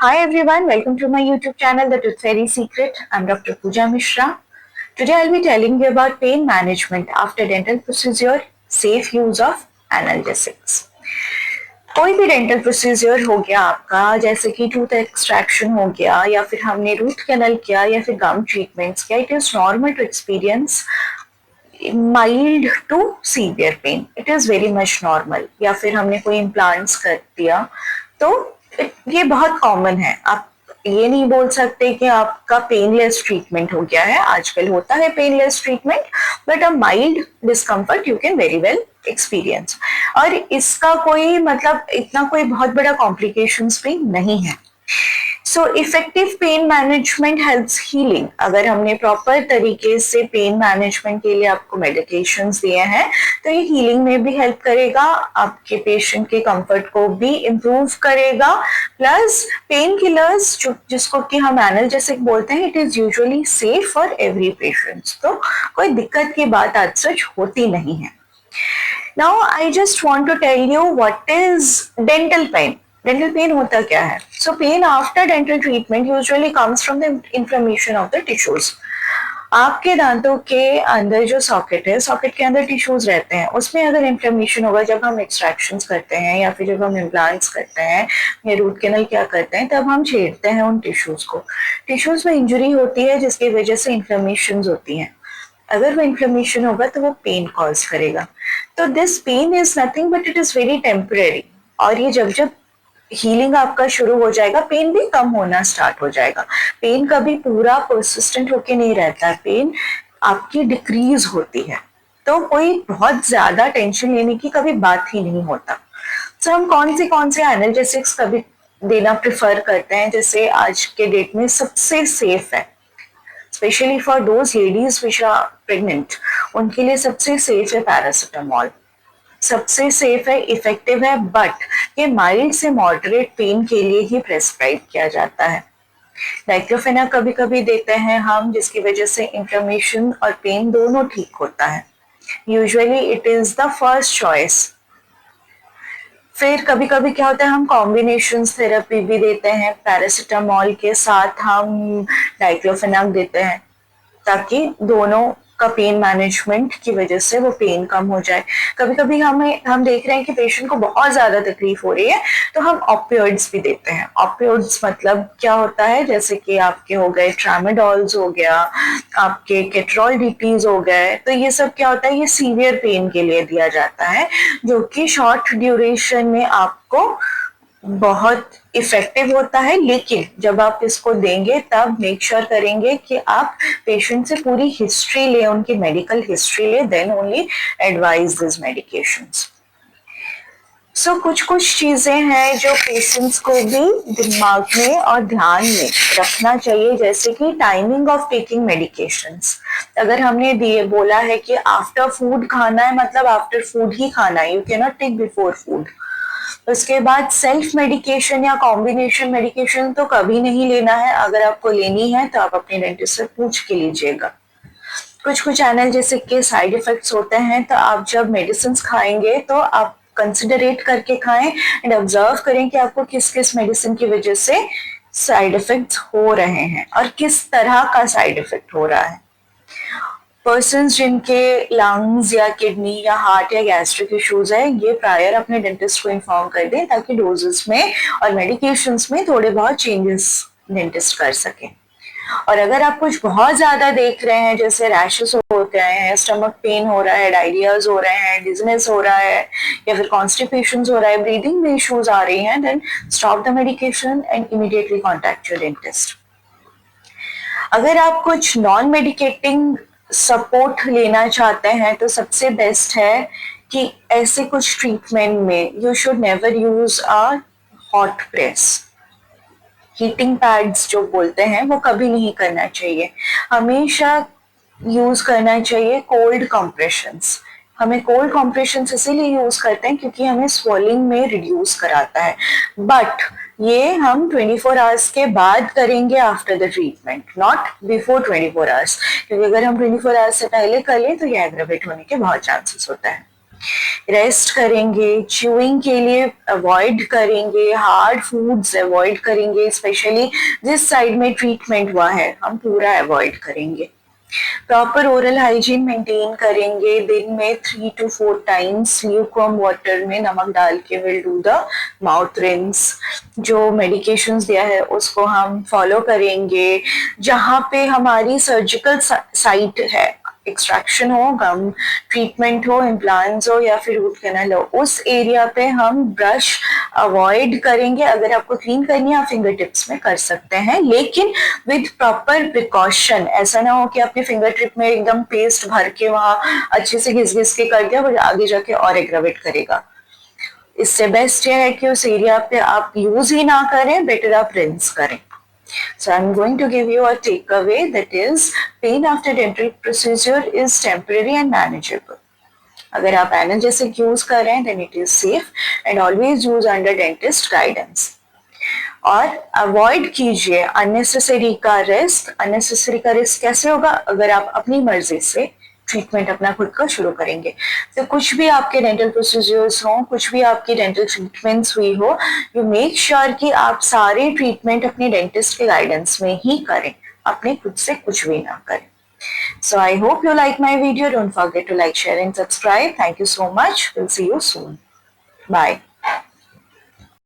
Hi everyone, welcome to my YouTube channel, The Tooth Fairy Secret. I'm Dr. Pooja Mishra. Today I'll be telling you about pain management after dental procedure, safe use of analgesics. कोई भी dental procedure हो गया आपका, जैसे कि tooth extraction हो गया या फिर हमने रूट कैनल किया या फिर गम ट्रीटमेंट्स किया, it is normal to experience mild to severe pain. It is very much normal. या फिर हमने कोई इम्प्लांट्स कर दिया तो ये बहुत कॉमन है. आप ये नहीं बोल सकते कि आपका पेनलेस ट्रीटमेंट हो गया है. आजकल होता है painless treatment, but a mild discomfort you can very well experience. और इसका कोई मतलब इतना कोई बहुत बड़ा कॉम्प्लिकेशंस भी नहीं है. So effective pain management helps healing. अगर हमने प्रॉपर तरीके से पेन मैनेजमेंट के लिए आपको मेडिकेशंस दिए हैं तो ये हीलिंग में भी हेल्प करेगा, आपके पेशेंट के कंफर्ट को भी इम्प्रूव करेगा. प्लस पेन किलर्स जिसको कि हम एनाल्जेसिक बोलते हैं, it is usually safe for every patient. तो कोई दिक्कत की बात आज सच होती नहीं है. Now I just want to tell you what is dental pain. Dental pain होता क्या है? So pain after dental treatment usually comes from the inflammation of the tissues. आपके दांतों के अंदर जो सॉकेट है, सॉकेट के अंदर टिश्यूज रहते हैं, उसमें अगर इन्फ्लेमेशन होगा जब हम एक्सट्रैक्शंस करते हैं या फिर जब हम इम्प्लांट्स करते हैं या रूट कैनल क्या करते हैं, तब हम छेड़ते हैं उन टिश्यूज को. टिश्यूज में इंजरी होती है जिसकी वजह से इन्फ्लेमेशन होती हैं. अगर वो इन्फ्लेमेशन होगा तो वो पेन कॉज करेगा. तो this pain is nothing but it is very temporary. और ये जब जब हीलिंग आपका शुरू हो जाएगा, पेन भी कम होना स्टार्ट हो जाएगा. पेन कभी पूरा परसिस्टेंट होके नहीं रहता है, पेन आपकी डिक्रीज होती है. तो कोई बहुत ज्यादा टेंशन लेने की कभी बात ही नहीं होता. तो हम कौन से एनाल्जेसिक्स कभी देना प्रेफर करते हैं, जैसे आज के डेट में सबसे सेफ है, specially for those ladies which are pregnant, उनके लिए सबसे सेफ है पैरासिटामॉल. सबसे सेफ है, इफेक्टिव है, बट ये माइल्ड से मॉडरेट पेन के लिए ही प्रेस्क्राइब किया जाता है. डाइक्लोफेनाक कभी कभी देते हैं हम, जिसकी वजह से इंफ्लेमेशन और पेन दोनों ठीक होता है. Usually it is the first choice. फिर कभी कभी क्या होता है, हम कॉम्बिनेशन थेरेपी भी देते हैं. पैरासिटामॉल के साथ हम डाइक्लोफेनाक देते हैं ताकि दोनों का पेन मैनेजमेंट की वजह से वो पेन कम हो जाए. कभी कभी हम देख रहे हैं कि पेशेंट को बहुत ज्यादा तकलीफ हो रही है तो हम ऑपियोइड्स भी देते हैं. ऑपियोइड्स मतलब क्या होता है, जैसे कि आपके हो गए ट्रामाडोल्स हो गया, आपके केट्रॉल डीपीज हो गए. तो ये सब क्या होता है, ये सीवियर पेन के लिए दिया जाता है, जो कि शॉर्ट ड्यूरेशन में आपको बहुत इफेक्टिव होता है. लेकिन जब आप इसको देंगे तब मेक श्योर करेंगे कि आप पेशेंट से पूरी हिस्ट्री ले, उनकी मेडिकल हिस्ट्री ले, then only advise this medications. So कुछ चीजें हैं जो पेशेंट्स को भी दिमाग में और ध्यान में रखना चाहिए, जैसे कि टाइमिंग ऑफ टेकिंग मेडिकेशंस. अगर हमने दिए बोला है कि आफ्टर फूड खाना है, मतलब आफ्टर फूड ही खाना है, you can not take before food. उसके बाद सेल्फ मेडिकेशन या कॉम्बिनेशन मेडिकेशन तो कभी नहीं लेना है. अगर आपको लेनी है तो आप अपने डेंटिस्ट से पूछ के लीजिएगा. कुछ एनाल्जेसिक के साइड इफेक्ट्स होते हैं, तो आप जब मेडिसिन खाएंगे तो आप कंसिडरेट करके खाएं एंड ऑब्जर्व करें कि आपको किस किस मेडिसिन की वजह से साइड इफेक्ट्स हो रहे हैं और किस तरह का साइड इफेक्ट हो रहा है. पर्सन्स जिनके लंग्स या किडनी या हार्ट या गैस्ट्रिक इश्यूज है, ये प्रायर अपने डेंटिस्ट को इन्फॉर्म कर दें ताकि डोजेस में और मेडिकेशंस में थोड़े बहुत चेंजेस डेंटिस्ट कर सकें. और अगर आप कुछ बहुत ज्यादा देख रहे हैं, जैसे रैशेस होते हैं, स्टमक पेन हो रहा है, डायरियाज हो रहे हैं, डिजनेस हो रहा है, या फिर कॉन्स्टिपेशन हो रहा है, ब्रीदिंग में इश्यूज आ रही हैं, then stop the medication and immediately contact your dentist. अगर आप कुछ नॉन मेडिकेटिंग सपोर्ट लेना चाहते हैं तो सबसे बेस्ट है कि ऐसे कुछ ट्रीटमेंट में you should never use a hot press. Heating pads जो बोलते हैं वो कभी नहीं करना चाहिए. हमेशा यूज करना चाहिए कोल्ड कंप्रेशंस. हमें कोल्ड कंप्रेशंस इसीलिए यूज करते हैं क्योंकि हमें स्वेलिंग में रिड्यूस कराता है. बट ये हम 24 आवर्स के बाद करेंगे after the treatment, not before 24 hours. क्योंकि अगर हम 24 आवर्स से पहले कर लें तो ये एग्रावेट होने के बहुत चांसेस होता है. रेस्ट करेंगे, च्यूइंग के लिए अवॉइड करेंगे, हार्ड फूड्स अवॉइड करेंगे, स्पेशली जिस साइड में ट्रीटमेंट हुआ है हम पूरा अवॉइड करेंगे। प्रॉपर ओरल हाइजीन मेंटेन करेंगे, दिन में 3 to 4 टाइम्स ल्यूकवार्म वाटर में नमक डाल के will do the mouth rinse. जो मेडिकेशंस दिया है उसको हम फॉलो करेंगे। जहाँ पे हमारी सर्जिकल साइट है, एक्सट्रैक्शन हो, गम ट्रीटमेंट हो, इम्प्लांट्स हो या फिर रूट कैनल हो, उस एरिया पे हम ब्रश अवॉइड करेंगे। अगर आपको क्लीन करनी है आप फिंगर टिप्स में कर सकते हैं, लेकिन विद प्रॉपर प्रिकॉशन। ऐसा ना हो कि आपने फिंगर टिप में एकदम पेस्ट भर के वहां अच्छे से घिस घिस के कर दिया, बट आगे जाके और एग्रावेट करेगा। इससे बेस्ट ये है कि उस एरिया पे आप यूज ही ना करें, बेटर आप रिंस करें। So I'm going to give you a takeaway, that is pain after dental procedure is temporary and manageable. अगर आप एनाल्जेसिक यूज कर रहे हैं then it is safe and always use under dentist guidance. और avoid कीजिए unnecessary का risk. Unnecessary का risk कैसे होगा? अगर आप अपनी मर्जी से ट्रीटमेंट अपना खुद का शुरू करेंगे। तो कुछ भी आपके डेंटल प्रोसीजर्स हो, कुछ भी आपकी डेंटल ट्रीटमेंट्स हुई हो, यू मेक श्योर कि आप सारे ट्रीटमेंट अपने डेंटिस्ट के गाइडेंस में ही करें, अपने खुद से कुछ भी ना करें। So I hope you like my video. Don't forget to like, share and subscribe. Thank you so much. We'll see you soon. Bye.